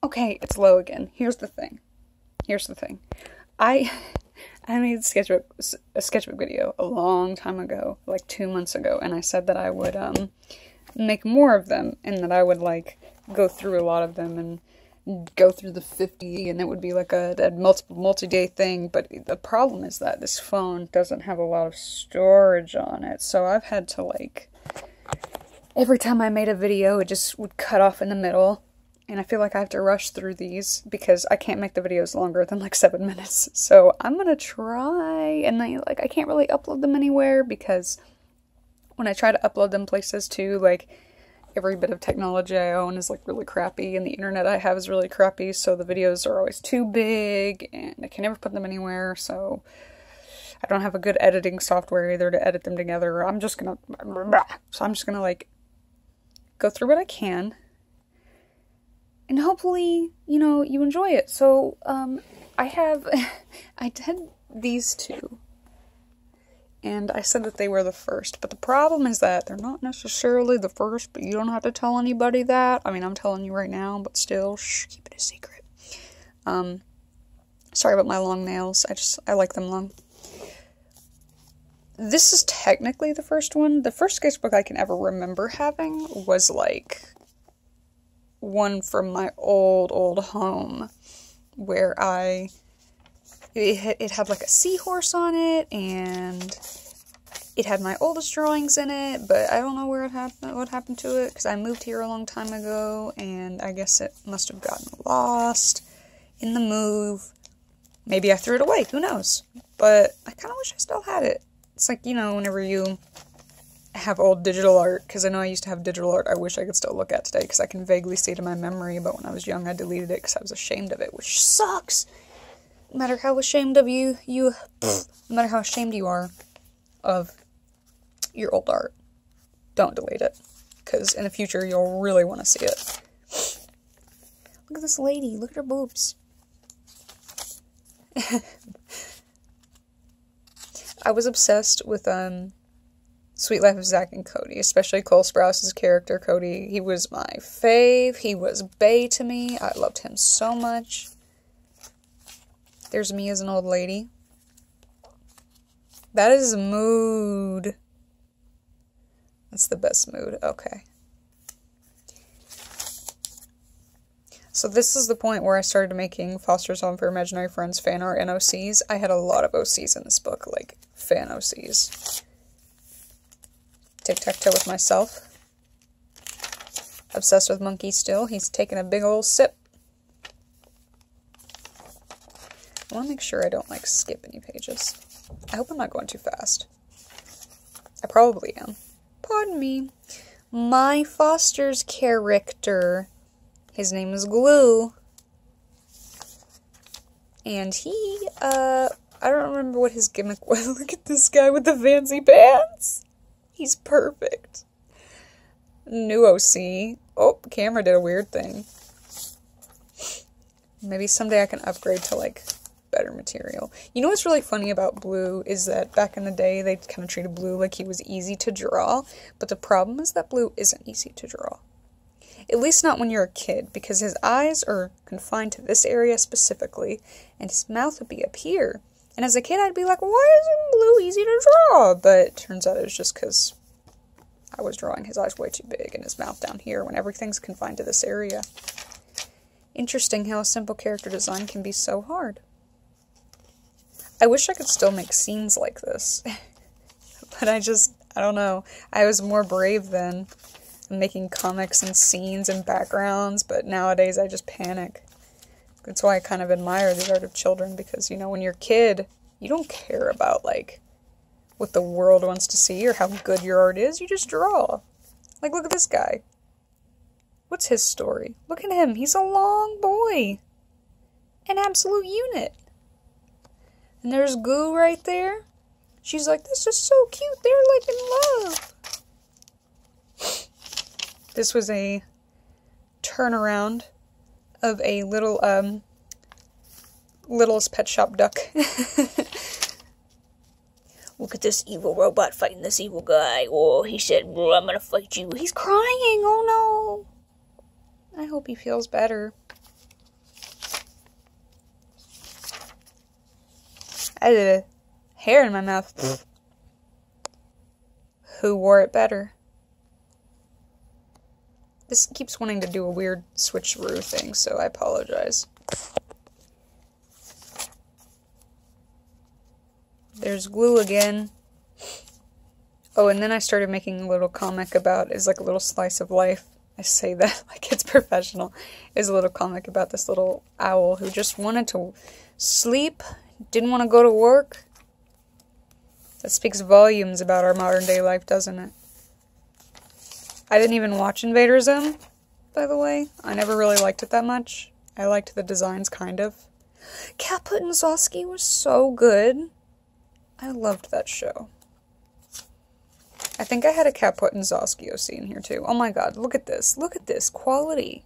Okay, it's low again. Here's the thing. I made a sketchbook video a long time ago, like 2 months ago, and I said that I would make more of them, and that I would like go through a lot of them and go through the 50, and it would be like a multi-day thing. But the problem is that this phone doesn't have a lot of storage on it, so I've had to like, every time I made a video, it just would cut off in the middle. And I feel like I have to rush through these because I can't make the videos longer than like 7 minutes. So I'm gonna try, and I can't really upload them anywhere because when I try to upload them places too, like every bit of technology I own is like really crappy, and the internet I have is really crappy, so the videos are always too big, and I can never put them anywhere, so I don't have a good editing software either to edit them together. I'm just gonna like go through what I can. And hopefully, you know, you enjoy it. So, I did these two. And I said that they were the first. But the problem is that they're not necessarily the first, but you don't have to tell anybody that. I mean, I'm telling you right now, but still, shh, keep it a secret. Sorry about my long nails. I like them long. This is technically the first one. The first sketchbook I can ever remember having was like one from my old home where it had like a seahorse on it, and it had my oldest drawings in it, but I don't know what happened to it because I moved here a long time ago, and I guess it must have gotten lost in the move. Maybe I threw it away, who knows? But I kind of wish I still had it. It's like, you know, whenever you have old digital art, because I know I used to have digital art I wish I could still look at today, because I can vaguely see it in my memory, but when I was young I deleted it because I was ashamed of it, which sucks. No matter how ashamed of no matter how ashamed you are of your old art, don't delete it, because in the future you'll really want to see it. Look at this lady, look at her boobs. I was obsessed with Sweet Life of Zack and Cody, especially Cole Sprouse's character, Cody. He was my fave. He was bae to me. I loved him so much. There's me as an old lady. That is mood. That's the best mood. Okay. So this is the point where I started making Foster's Home for Imaginary Friends fan art and OCs. I had a lot of OCs in this book, like fan OCs. Tic-tac-toe with myself. Obsessed with Monkey still. He's taking a big old sip. I want to make sure I don't, like, skip any pages. I hope I'm not going too fast. I probably am. Pardon me. My Foster's character, his name is Glue. And he, I don't remember what his gimmick was. Look at this guy with the fancy pants. He's perfect. New OC. Oh, the camera did a weird thing. Maybe someday I can upgrade to, like, better material. You know what's really funny about Blue is that back in the day, they kind of treated Blue like he was easy to draw, but the problem is that Blue isn't easy to draw. At least not when you're a kid, because his eyes are confined to this area specifically, and his mouth would be up here. And as a kid, I'd be like, why isn't Blue easy to draw? But it turns out it was just because I was drawing his eyes way too big and his mouth down here when everything's confined to this area. Interesting how a simple character design can be so hard. I wish I could still make scenes like this. But I don't know. I was more brave then, making comics and scenes and backgrounds, but nowadays I just panic. That's why I kind of admire the art of children, because, you know, when you're a kid, you don't care about, like, what the world wants to see or how good your art is. You just draw. Like, look at this guy. What's his story? Look at him. He's a long boy. An absolute unit. And there's Goo right there. She's like, this is so cute. They're, like, in love. This was a turnaround of a Littlest Pet Shop duck. Look at this evil robot fighting this evil guy. Oh, he said, well, I'm gonna fight you. He's crying. Oh, no. I hope he feels better. I had hair in my mouth. Who wore it better? This keeps wanting to do a weird switcheroo thing, so I apologize. There's glue again. Oh, and then I started making a little comic about, is like a little slice of life. I say that like it's professional. Is a little comic about this little owl who just wanted to sleep, didn't want to go to work. That speaks volumes about our modern day life, doesn't it? I didn't even watch Invader Zim, by the way. I never really liked it that much. I liked the designs, kind of. Kaput and Zosky was so good. I loved that show. I think I had a Kaput and Zosky OC in here too. Oh my god, look at this. Look at this quality.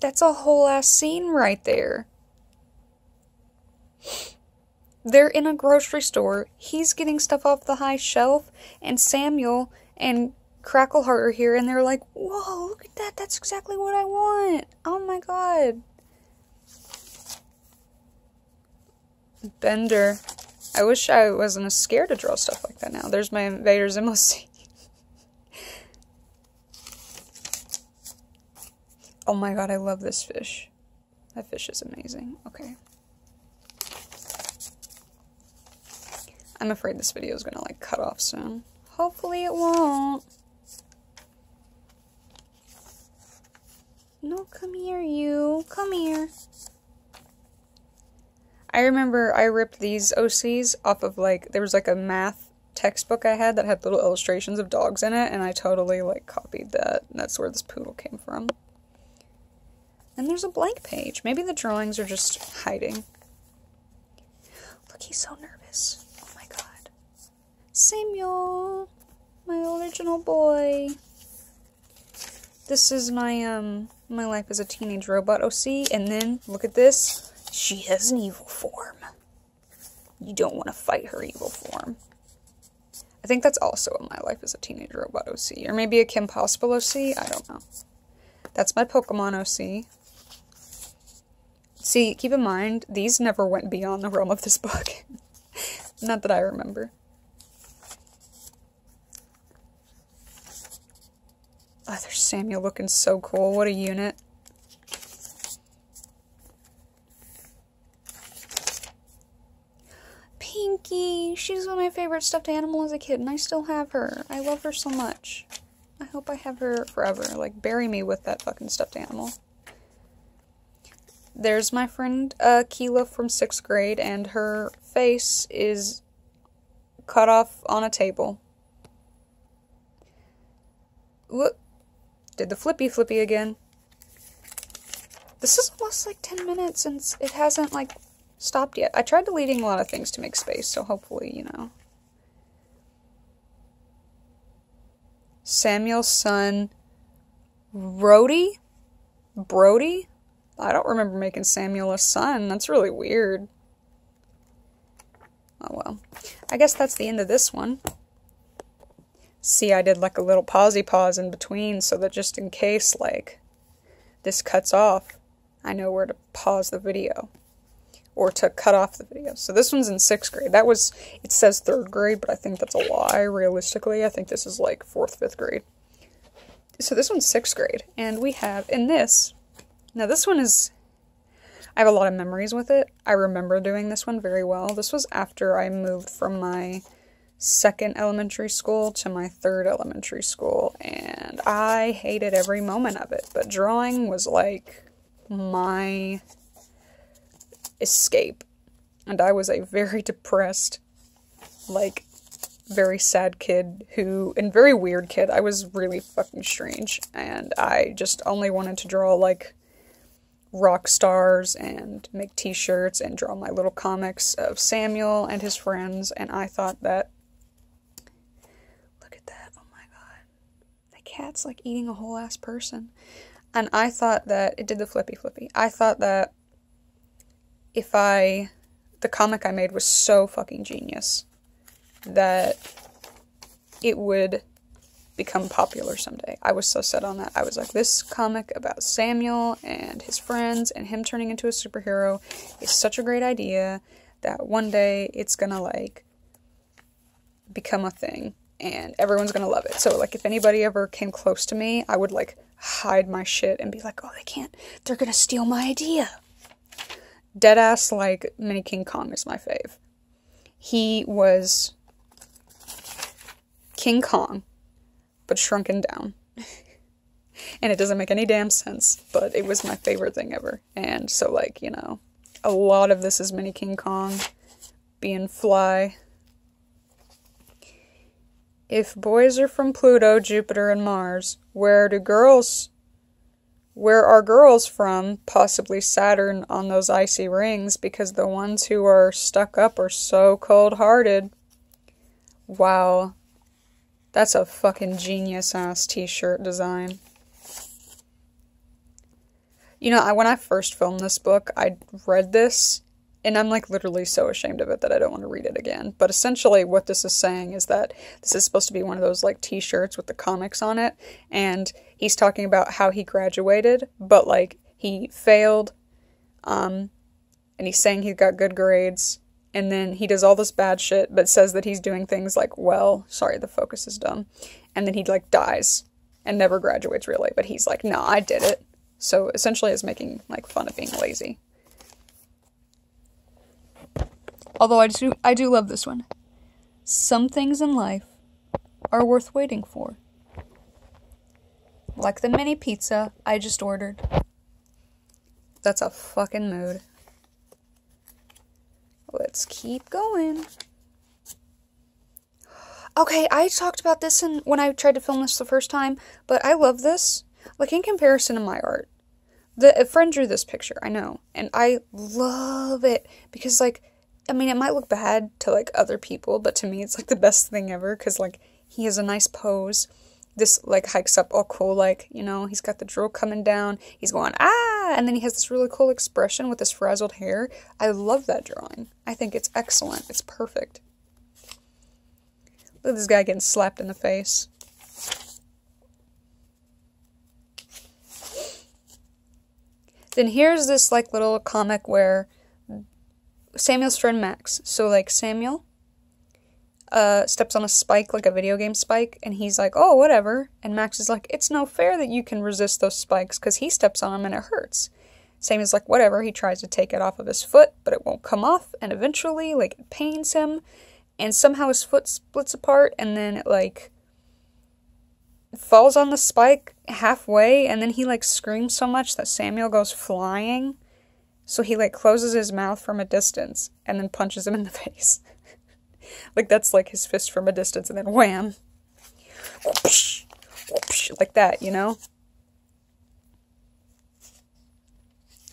That's a whole ass scene right there. They're in a grocery store. He's getting stuff off the high shelf, and Samuel and Crackleheart are here, and they're like, whoa, look at that. That's exactly what I want. Oh my god. Bender. I wish I wasn't as scared to draw stuff like that now. There's my Invader Zim OC. Oh my god, I love this fish. That fish is amazing. Okay. I'm afraid this video is gonna like cut off soon. Hopefully it won't. No, come here, you. Come here. I remember I ripped these OCs off of like, there was like a math textbook I had that had little illustrations of dogs in it, and I totally like copied that. And that's where this poodle came from. And there's a blank page. Maybe the drawings are just hiding. Look, he's so nervous. Oh my god. Samuel, my original boy. This is my, my life as a teenage robot OC, and then, look at this. She has an evil form. You don't want to fight her evil form. I think that's also in my life as a teenage robot OC, or maybe a Kim Possible OC, I don't know. That's my Pokemon OC. See, keep in mind, these never went beyond the realm of this book. Not that I remember. Oh, there's Samuel looking so cool. What a unit. Pinky! She's one of my favorite stuffed animals as a kid, and I still have her. I love her so much. I hope I have her forever. Like, bury me with that fucking stuffed animal. There's my friend, Keela from 6th grade, and her face is cut off on a table. Whoop. Did the flippy again. This is almost like 10 minutes, and it hasn't, like, stopped yet. I tried deleting a lot of things to make space, so hopefully, you know. Samuel's son, Brody? I don't remember making Samuel a son. That's really weird. Oh well. I guess that's the end of this one. See, I did like a little pausey pause in between so that just in case, like, this cuts off, I know where to pause the video. Or to cut off the video. So this one's in 6th grade. That was, it says 3rd grade, but I think that's a lie, realistically. I think this is like 4th, 5th grade. So this one's 6th grade. And we have, in this, now this one is, I have a lot of memories with it. I remember doing this one very well. This was after I moved from my 2nd elementary school to my 3rd elementary school. And I hated every moment of it. But drawing was like my escape. And I was a very depressed, like, very sad kid who, and very weird kid. I was really fucking strange. And I just only wanted to draw, like, rock stars and make t-shirts and draw my little comics of Samuel and his friends. And I thought that, look at that, oh my god, that cat's like eating a whole ass person. And I thought that, it did the flippy. I thought that if the comic I made was so fucking genius that it would become popular someday. I was so set on that. I was like, this comic about Samuel and his friends and him turning into a superhero is such a great idea that one day it's gonna, like, become a thing and everyone's gonna love it. So, like, if anybody ever came close to me, I would, like, hide my shit and be like, oh, they can't, they're gonna steal my idea. Deadass, like, Mini King Kong is my fave. He was King Kong, but shrunken down. And it doesn't make any damn sense, but it was my favorite thing ever. And so, like, you know, a lot of this is Mini King Kong being fly. If boys are from Pluto, Jupiter, and Mars, where are girls from? Possibly Saturn on those icy rings, because the ones who are stuck up are so cold-hearted. Wow. That's a fucking genius-ass t-shirt design. You know, when I first filmed this book, I read this, and I'm, like, literally so ashamed of it that I don't want to read it again. But essentially what this is saying is that this is supposed to be one of those, like, t-shirts with the comics on it. And he's talking about how he graduated, but, like, he failed. And he's saying he got good grades. And then he does all this bad shit, but says that he's doing things like, well, sorry, the focus is dumb. And then he, like, dies and never graduates, really. But he's like, no, I did it. So essentially it's making, like, fun of being lazy. Although I do love this one. Some things in life are worth waiting for. Like the mini pizza I just ordered. That's a fucking mood. Let's keep going. Okay, I talked about this when I tried to film this the first time, but I love this. Like, in comparison to my art. A friend drew this picture, I know. And I love it. Because, like, I mean, it might look bad to, like, other people, but to me it's, like, the best thing ever, because, like, he has a nice pose. This, like, hikes up all cool, like, you know, he's got the drool coming down, he's going, ah, and then he has this really cool expression with his frazzled hair. I love that drawing. I think it's excellent. It's perfect. Look at this guy getting slapped in the face. Then here's this, like, little comic where Samuel's friend Max. So, like, Samuel steps on a spike, like a video game spike, and he's like, oh, whatever. And Max is like, it's no fair that you can resist those spikes, because he steps on them and it hurts. Samuel's like, whatever. He tries to take it off of his foot, but it won't come off, and eventually, like, it pains him, and somehow his foot splits apart, and then it, like, falls on the spike halfway, and then he, like, screams so much that Samuel goes flying. So he, like, closes his mouth from a distance and then punches him in the face. Like, that's, like, his fist from a distance, and then wham. Whoopsh, whoopsh, like that, you know?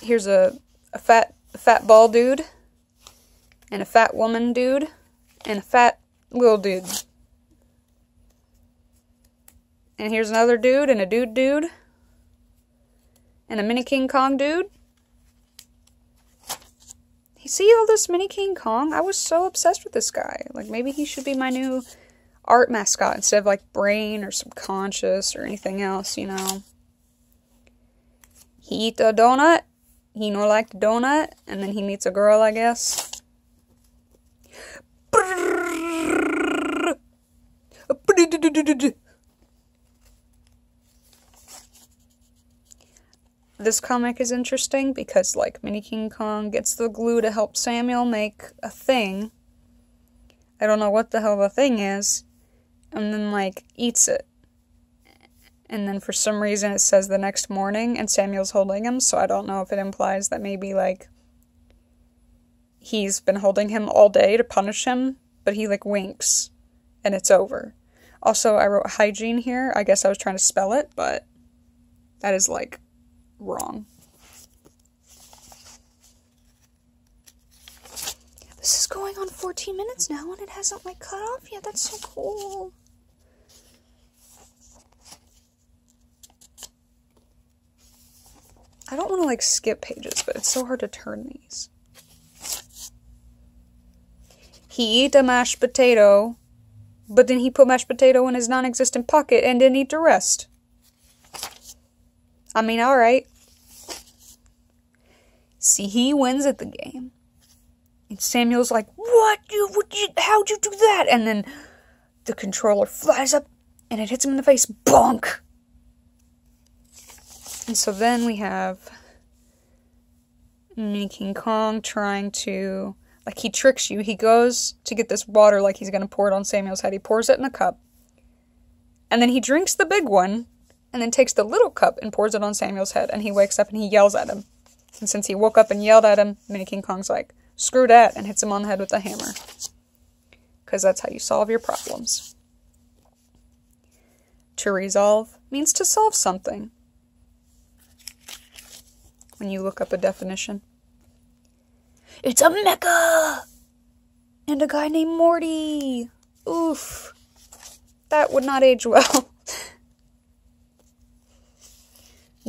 Here's a fat bald dude, and a fat woman dude, and a fat little dude. And here's another dude, and a dude, and a Mini King Kong dude. See all this Mini King Kong? I was so obsessed with this guy. Like, maybe he should be my new art mascot instead of, like, Brain or Subconscious or anything else, you know. He eat a donut. He no like the donut. And then he meets a girl, I guess. This comic is interesting because, like, Mini King Kong gets the glue to help Samuel make a thing. I don't know what the hell the thing is. And then, like, eats it. And then for some reason it says the next morning and Samuel's holding him, so I don't know if it implies that maybe, like, he's been holding him all day to punish him, but he, like, winks and it's over. Also, I wrote hygiene here. I guess I was trying to spell it, but that is, like, wrong. This is going on 14 minutes now and it hasn't, like, cut off yet. That's so cool. I don't want to, like, skip pages, but it's so hard to turn these. He eat a mashed potato, But then he put mashed potato in his non-existent pocket and didn't eat the rest. I mean, alright. See, he wins at the game. And Samuel's like, how'd you do that? And then the controller flies up and it hits him in the face. Bonk! And so then we have Mini King Kong trying to, like, he tricks you. He goes to get this water like he's going to pour it on Samuel's head. He pours it in a cup. And then he drinks the big one and then takes the little cup and pours it on Samuel's head. And he wakes up and he yells at him. And since he woke up and yelled at him, Mini King Kong's like, screw that, and hits him on the head with a hammer. Because that's how you solve your problems. To resolve means to solve something. When you look up a definition. It's a mecha! And a guy named Morty! Oof. That would not age well.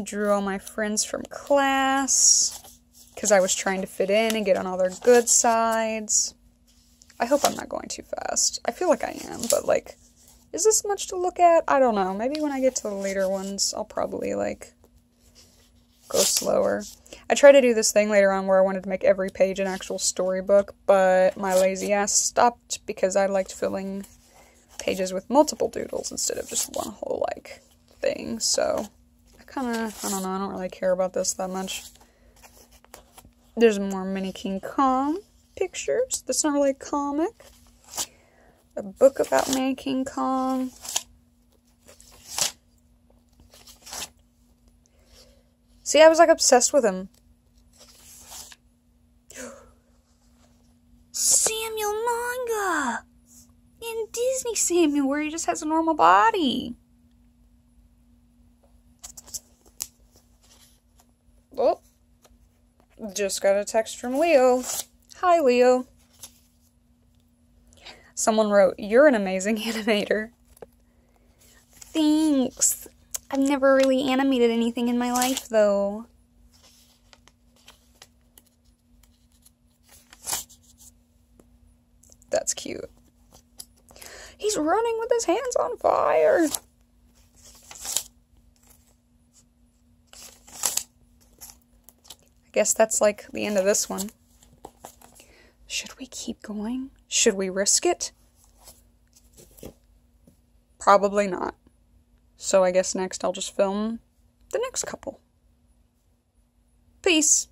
Drew all my friends from class. Because I was trying to fit in and get on all their good sides. I hope I'm not going too fast. I feel like I am, but, like, is this much to look at? I don't know. Maybe when I get to the later ones, I'll probably, like, go slower. I tried to do this thing later on where I wanted to make every page an actual storybook, but my lazy ass stopped because I liked filling pages with multiple doodles instead of just one whole, like, thing. So, I don't know, I don't really care about this that much. There's more Mini King Kong pictures. That's not really a comic. A book about Mini King Kong. See, I was, like, obsessed with him. Samuel manga! In Disney Samuel, where he just has a normal body. Oh. Just got a text from Leo. Hi, Leo. Someone wrote, "You're an amazing animator." Thanks. I've never really animated anything in my life, though. That's cute. He's running with his hands on fire. I guess that's like the end of this one. Should we keep going? Should we risk it? Probably not. So I guess next I'll just film the next couple. Peace.